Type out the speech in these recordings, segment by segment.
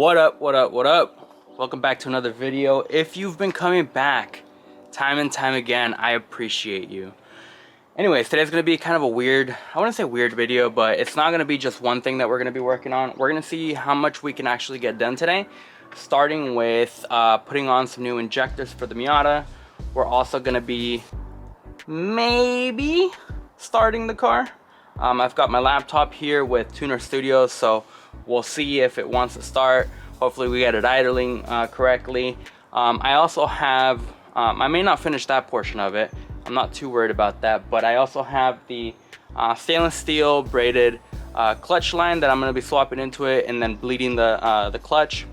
What up, what up, what up? Welcome back to another video. If you've been coming back time and time again, I appreciate you. Anyways, today's gonna be kind of a weird, I wouldn't say weird video, but it's not gonna be just one thing that we're gonna be working on. We're gonna see how much we can actually get done today, starting with putting on some new injectors for the Miata. We're also gonna be maybe starting the car. I've got my laptop here with Tuner Studios, so we'll see if it wants to start. Hopefully we get it idling correctly. I also have, I may not finish that portion of it. I'm not too worried about that, but I also have the stainless steel braided clutch line that I'm gonna be swapping into it and then bleeding the clutch.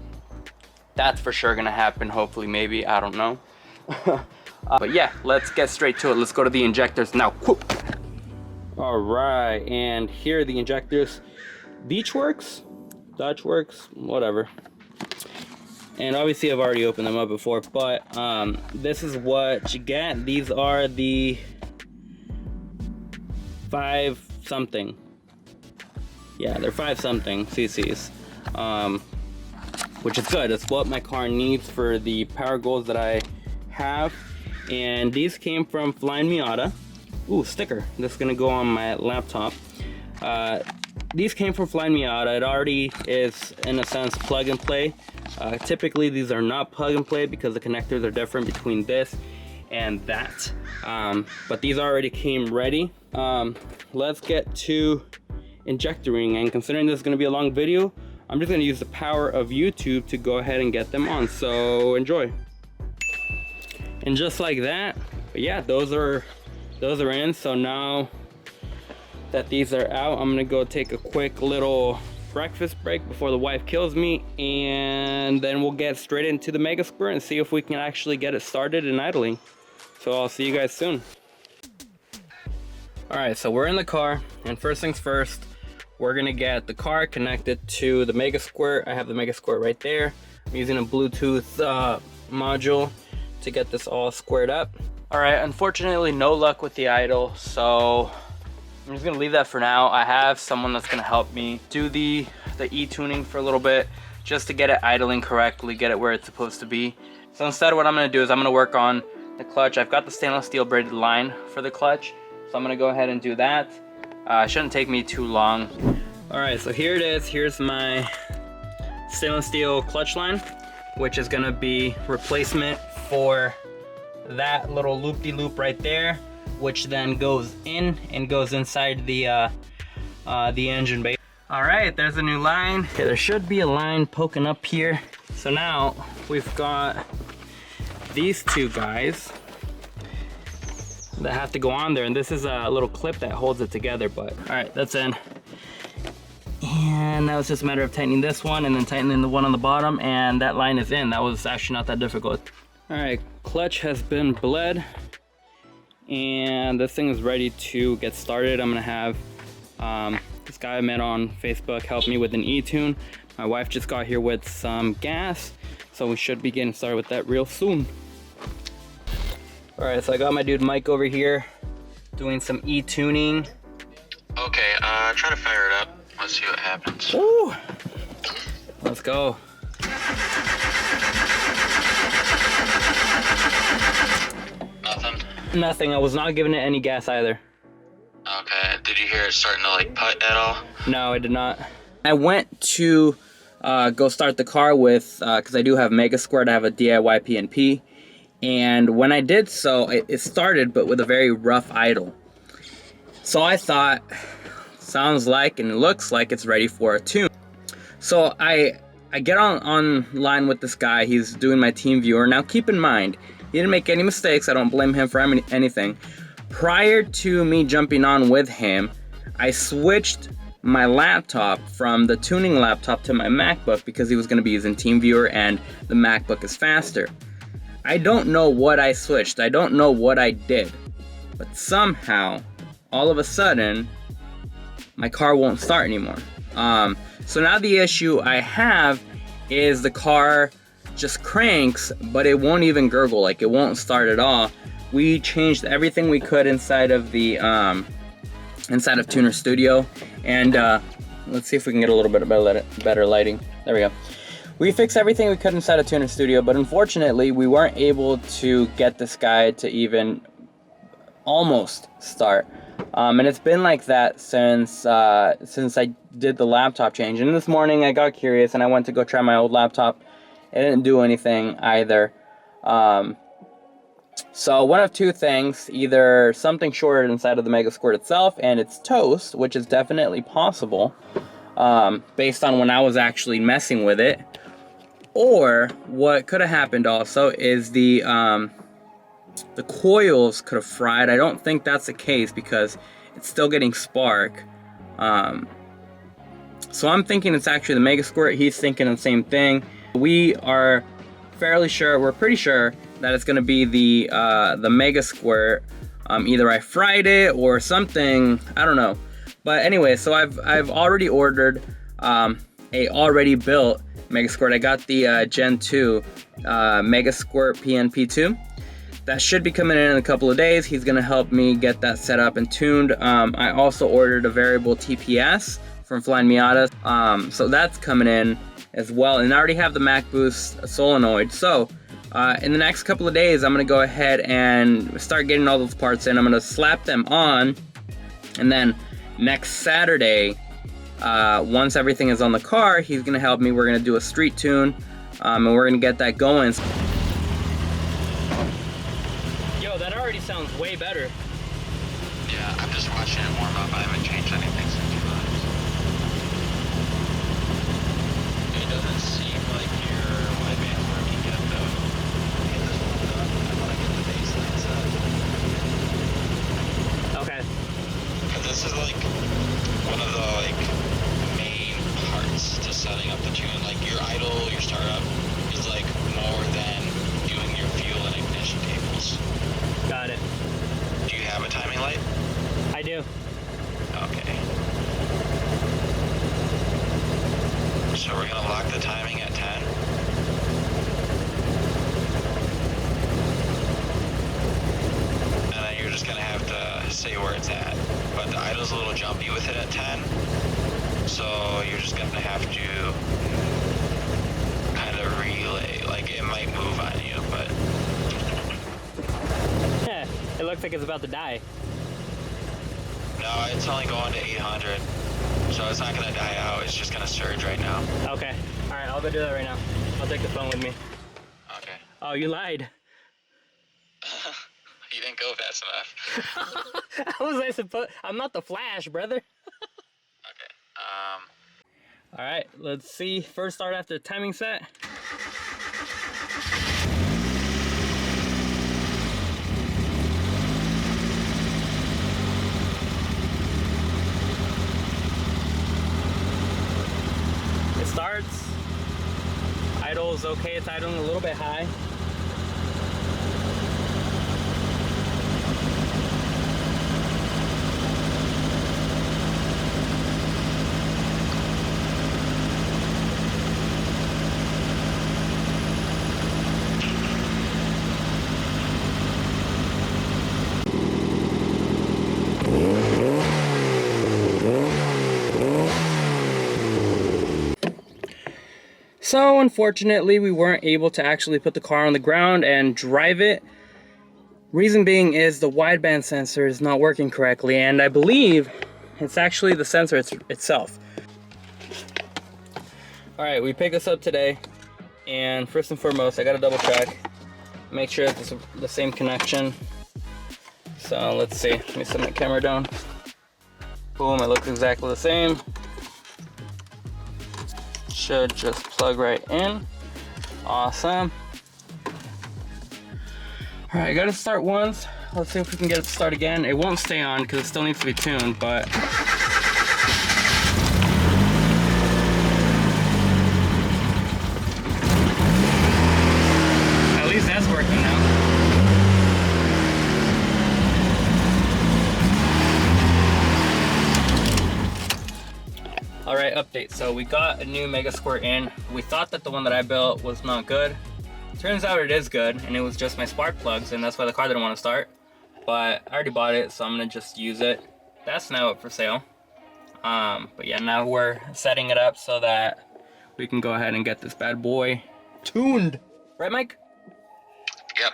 That's for sure gonna happen, hopefully, maybe, I don't know. But yeah, let's get straight to it. Let's go to the injectors now. All right, and here are the injectors. Beachworks, Dodgeworks, whatever. And obviously I've already opened them up before, but this is what you get. These are the 5 something. Yeah, they're 5 something cc's, which is good. It's what my car needs for the power goals that I have. And these came from Flying Miata. Ooh, sticker. This is gonna go on my laptop. These came from Flying Miata. It already is, in a sense, plug and play. Typically, these are not plug and play because the connectors are different between this and that. But these already came ready. Let's get to injectoring. And considering this is gonna be a long video, I'm just gonna use the power of YouTube to go ahead and get them on. So enjoy. And just like that, but yeah, those are in. So now that these are out, I'm gonna go take a quick little breakfast break before the wife kills me, and then we'll get straight into the Mega Squirt and see if we can actually get it started and idling. So I'll see you guys soon. All right, so we're in the car, and first things first, we're gonna get the car connected to the Mega Squirt. I have the Mega Squirt right there. I'm using a Bluetooth module to get this all squared up. All right, unfortunately, no luck with the idle, so I'm just gonna leave that for now. I have someone that's gonna help me do the e-tuning for a little bit, just to get it idling correctly, get it where it's supposed to be. So instead, what I'm gonna do is I'm gonna work on the clutch. I've got the stainless steel braided line for the clutch, so I'm gonna go ahead and do that. It shouldn't take me too long. All right, so here it is. Here's my stainless steel clutch line, which is gonna be replacement for that little loop-de-loop right there, which then goes in and goes inside the engine bay. All right, there's a new line. Okay, there should be a line poking up here. So now we've got these 2 guys that have to go on there, and this is a little clip that holds it together. But all right, that's in. And now it's just a matter of tightening this one and then tightening the one on the bottom, and that line is in. That was actually not that difficult. All right, clutch has been bled, and this thing is ready to get started. I'm gonna have this guy I met on Facebook help me with an e-tune. My wife just got here with some gas, so we should be getting started with that real soon. All right, so I got my dude Mike over here doing some e-tuning. Okay, try to fire it up. Let's see what happens. Ooh. Let's go. Nothing. I was not giving it any gas either. Okay. Did you hear it starting to like putt at all? No, I did not. I went to go start the car with, because I do have Mega Squirt. I have a DIY PNP. And when I did so, it started, but with a very rough idle. So I thought, sounds like and it looks like it's ready for a tune. So I get online with this guy. He's doing my team viewer. Now keep in mind, he didn't make any mistakes. I don't blame him for anything. Prior to me jumping on with him, I switched my laptop from the tuning laptop to my MacBook because he was going to be using TeamViewer and the MacBook is faster. I don't know what I switched. I don't know what I did. But somehow, all of a sudden, my car won't start anymore. So now the issue I have is the car just cranks, but it won't even gurgle, like it won't start at all. We changed everything we could inside of the inside of Tuner Studio, and let's see if we can get a little bit better lighting. There we go. we fixed everything we could inside of Tuner Studio, but unfortunately we weren't able to get this guy to even almost start. And it's been like that since I did the laptop change. And this morning I got curious and I went to go try my old laptop. It didn't do anything either. So one of two things: either something shorted inside of the Mega Squirt itself and it's toast, which is definitely possible, based on when I was actually messing with it. Or what could have happened also is the coils could have fried. I don't think that's the case because it's still getting spark. So I'm thinking it's actually the Mega Squirt. He's thinking the same thing. We are fairly sure, we're pretty sure that it's going to be the Mega Squirt. Either I fried it or something, I don't know. But anyway, so I've already ordered a already built Mega Squirt. I got the Gen 2 Mega Squirt PNP2. That should be coming in a couple of days. He's gonna help me get that set up and tuned. I also ordered a variable TPS from Flying Miata. So that's coming in as well. And I already have the Mac Boost solenoid. So in the next couple of days, I'm gonna go ahead and start getting all those parts in. I'm gonna slap them on, and then next Saturday, once everything is on the car, he's gonna help me. We're gonna do a street tune, and we're gonna get that going. Yo, that already sounds way better. Yeah, I'm just watching it warm up. I haven't changed anything since you left. It doesn't seem like your wideband's working yet, though. Get this one done. I want to get the baseline set. Okay. Because this is like one of the main parts to setting up the tune. Like your idle, your startup is like more than doing your fuel and ignition cables. Got it. Do you have a timing light? I do. Okay. So we're gonna lock the timing at 10. And then you're just gonna have to say where it's at. But the idle's a little jumpy with it at 10. So you're just gonna have to kind of relay. Like it might move on you, but Yeah, it looks like it's about to die. no, it's only going to 800. So it's not gonna die out, it's just gonna surge right now. Okay. Alright, I'll go do that right now. I'll take the phone with me. Okay. Oh, you lied. You didn't go fast enough. How was I supposed? I'm not the Flash, brother. Okay. Alright, let's see. First start after timing set. It starts. Idle is okay. It's idling a little bit high. So unfortunately, we weren't able to actually put the car on the ground and drive it. Reason being is the wideband sensor is not working correctly, and I believe it's actually the sensor itself. All right, we picked this up today, and first and foremost, I gotta double check, make sure it's the same connection. So let's see, let me set my camera down. Boom, it looks exactly the same. Should just plug right in. Awesome. All right, I gotta start once. Let's see if we can get it to start again. It won't stay on because it still needs to be tuned, but at least that's working now. All right, update. So we got a new Mega Squirt in. We thought that the one that I built was not good. Turns out it is good, and it was just my spark plugs, and that's why the car didn't want to start. But I already bought it, so I'm gonna just use it. That's now up for sale. But yeah, now we're setting it up so that we can go ahead and get this bad boy tuned. Right, Mike? Yep.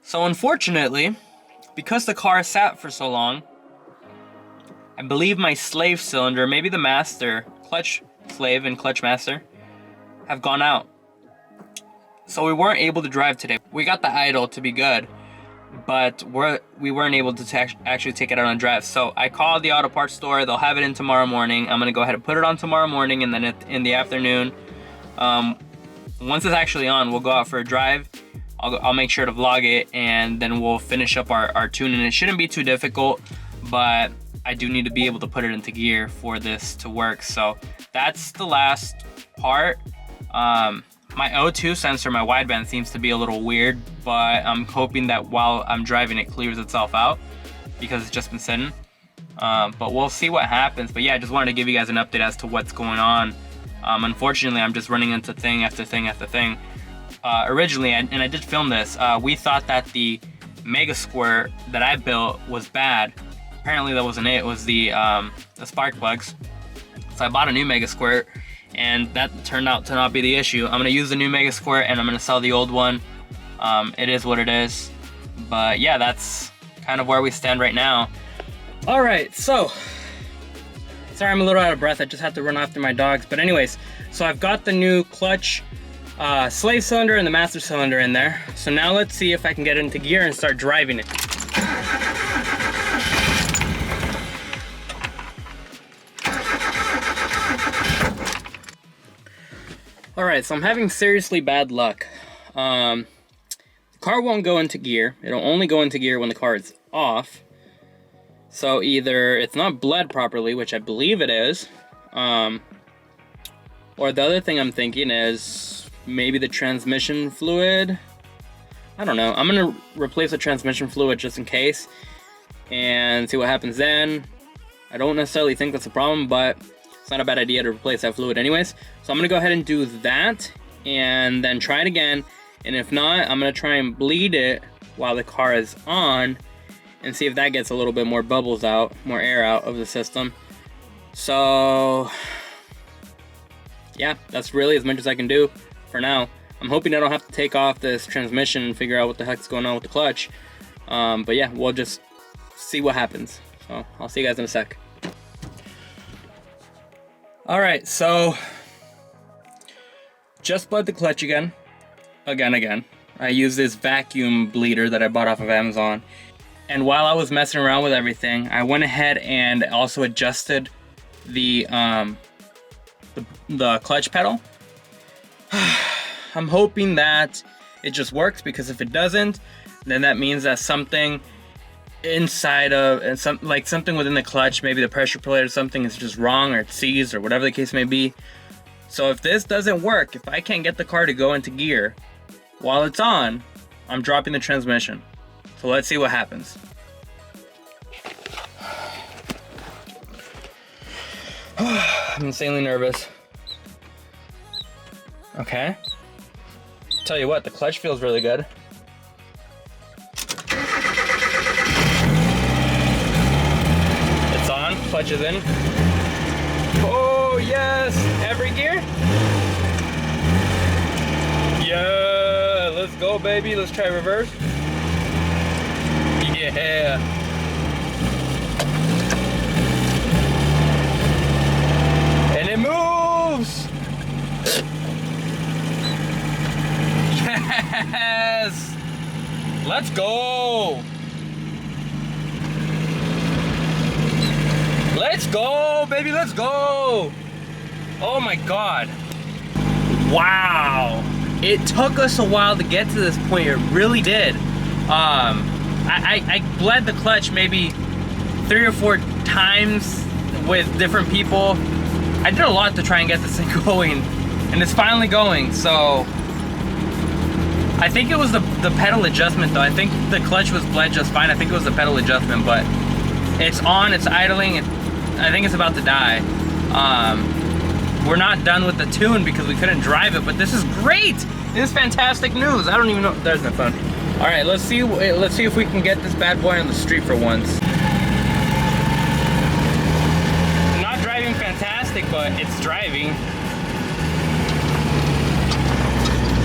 So unfortunately, because the car sat for so long, I believe my slave cylinder, maybe the master, clutch slave and clutch master, have gone out. So we weren't able to drive today. We got the idle to be good, but we weren't able to actually take it out on drive. So I called the auto parts store. They'll have it in tomorrow morning. I'm gonna go ahead and put it on tomorrow morning, and then in the afternoon, once it's actually on, we'll go out for a drive. I'll make sure to vlog it, and then we'll finish up our tune. And it shouldn't be too difficult, but I do need to be able to put it into gear for this to work. So that's the last part. My O2 sensor, my wideband, seems to be a little weird, but I'm hoping that while I'm driving it clears itself out because it's just been sitting. But we'll see what happens. But yeah, I just wanted to give you guys an update as to what's going on. Unfortunately, I'm just running into thing after thing after thing. Originally, and I did film this, we thought that the Mega Squirt that I built was bad. Apparently that wasn't it. It was the spark plugs. So I bought a new Mega Squirt, and that turned out to not be the issue. I'm gonna use the new Mega Squirt, and I'm gonna sell the old one. It is what it is. But yeah, that's kind of where we stand right now. All right, so sorry I'm a little out of breath. I just had to run after my dogs. But anyways, so I've got the new clutch slave cylinder and the master cylinder in there. So now let's see if I can get it into gear and start driving it. Alright, so I'm having seriously bad luck. The car won't go into gear. It'll only go into gear when the car is off. So either it's not bled properly, which I believe it is, or the other thing I'm thinking is maybe the transmission fluid. I don't know. I'm gonna replace the transmission fluid just in case and see what happens then. I don't necessarily think that's a problem, but it's not a bad idea to replace that fluid anyways. So I'm gonna go ahead and do that and then try it again. And if not, I'm gonna try and bleed it while the car is on and see if that gets a little bit more bubbles out, more air out of the system. So yeah, that's really as much as I can do for now. I'm hoping I don't have to take off this transmission and figure out what the heck's going on with the clutch. But yeah, we'll just see what happens. So I'll see you guys in a sec. All right, so just bled the clutch again. I used this vacuum bleeder that I bought off of Amazon. And while I was messing around with everything, I went ahead and also adjusted the clutch pedal. I'm hoping that it just works, because if it doesn't, then that means that something inside of, and something within the clutch, maybe the pressure plate or something, is just wrong, or it's seized, or whatever the case may be. So if this doesn't work, if I can't get the car to go into gear while it's on, I'm dropping the transmission. So let's see what happens. I'm insanely nervous. Okay. Tell you what, the clutch feels really good. It's on, clutch is in. Oh yes, every gear. Yeah, let's go baby, let's try reverse. Yeah. And it moves. Yes. Let's go. Let's go, baby, let's go. Oh my God. Wow. It took us a while to get to this point, it really did. I bled the clutch maybe 3 or 4 times with different people. I did a lot to try and get this thing going, and it's finally going. So I think it was the pedal adjustment though. I think the clutch was bled just fine. I think it was the pedal adjustment, but it's on, it's idling, and I think it's about to die. We're not done with the tune because we couldn't drive it, but this is great. This is fantastic news. I don't even know. There's my phone. All right, let's see if we can get this bad boy on the street for once. I'm not driving but it's driving.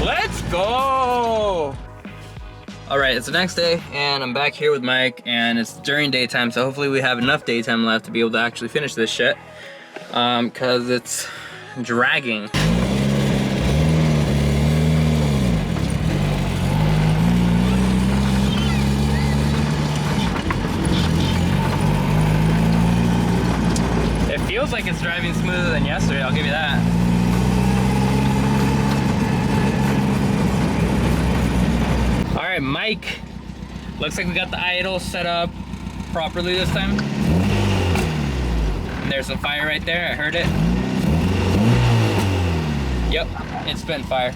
Let's go! Alright, it's the next day, and I'm back here with Mike, and it's during daytime, so hopefully we have enough daytime left to be able to actually finish this shit. Cause it's dragging. It feels like it's driving smoother than yesterday, I'll give you that. Alright, Mike. Looks like we got the idle set up properly this time. And there's a fire right there, I heard it. Yep, it's been fire.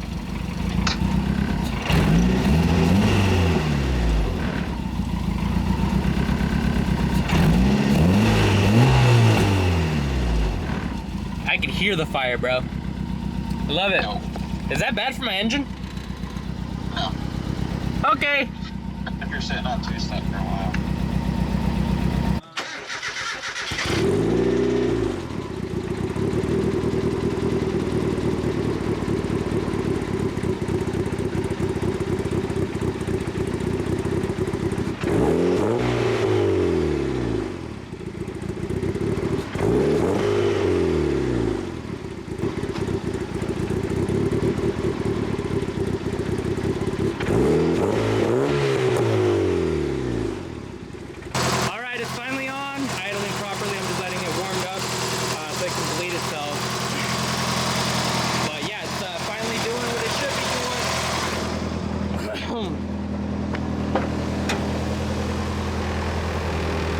I can hear the fire, bro. I love it. No. Is that bad for my engine? No. Okay. If you're sitting on two-step for a while.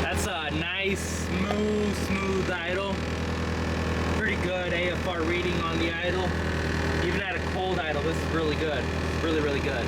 That's a nice, smooth idle. Pretty good AFR reading on the idle. Even at a cold idle, this is really good. Really good.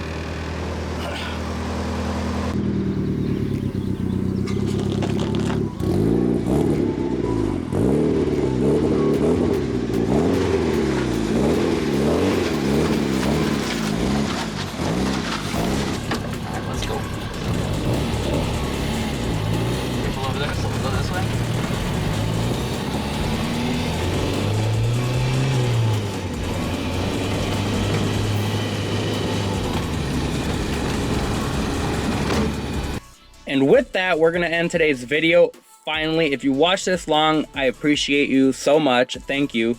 And with that, we're gonna end today's video. Finally, if you watched this long, I appreciate you so much. Thank you.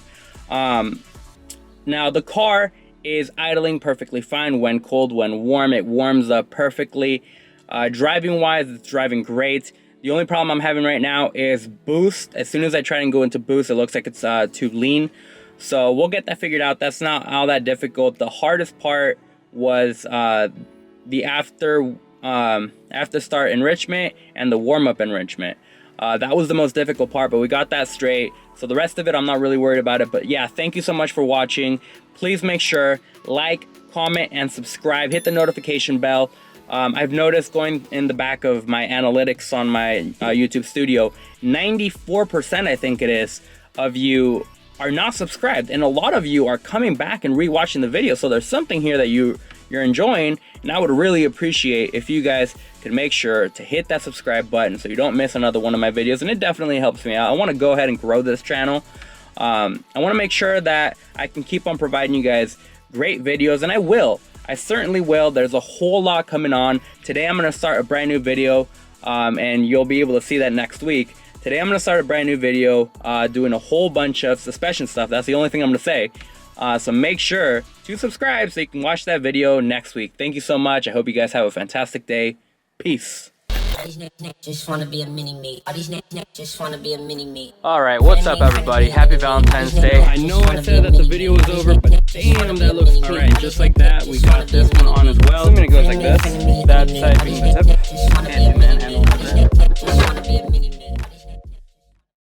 Now the car is idling perfectly fine when cold, when warm. It warms up perfectly. Driving wise, it's driving great. The only problem I'm having right now is boost. As soon as I try and go into boost, it looks like it's too lean. So we'll get that figured out. That's not all that difficult. The hardest part was the after start enrichment and the warm-up enrichment. That was the most difficult part, but we got that straight. So the rest of it, I'm not really worried about it. But yeah, thank you so much for watching. Please make sure, like, comment, and subscribe. Hit the notification bell. I've noticed going in the back of my analytics on my YouTube studio, 94% I think it is, of you are not subscribed. And a lot of you are coming back and rewatching the video. So there's something here that you're enjoying. And I would really appreciate if you guys could make sure to hit that subscribe button so you don't miss another one of my videos. And it definitely helps me out. I want to go ahead and grow this channel. I want to make sure that I can keep on providing you guys great videos, and I will. I certainly will. There's a whole lot coming on. Today I'm going to start a brand new video, and you'll be able to see that next week. Today I'm going to start a brand new video doing a whole bunch of suspension stuff. That's the only thing I'm going to say. So make sure to subscribe so you can watch that video next week. Thank you so much. I hope you guys have a fantastic day. Peace. Just wanna be a mini-me. Just wanna be a mini-me. Alright, what's up everybody? Happy Valentine's Day. I know I said that the video was over, but damn, that looks alright. Just like that, we got this one on as well. I'm gonna go like this. That's, I think that's it.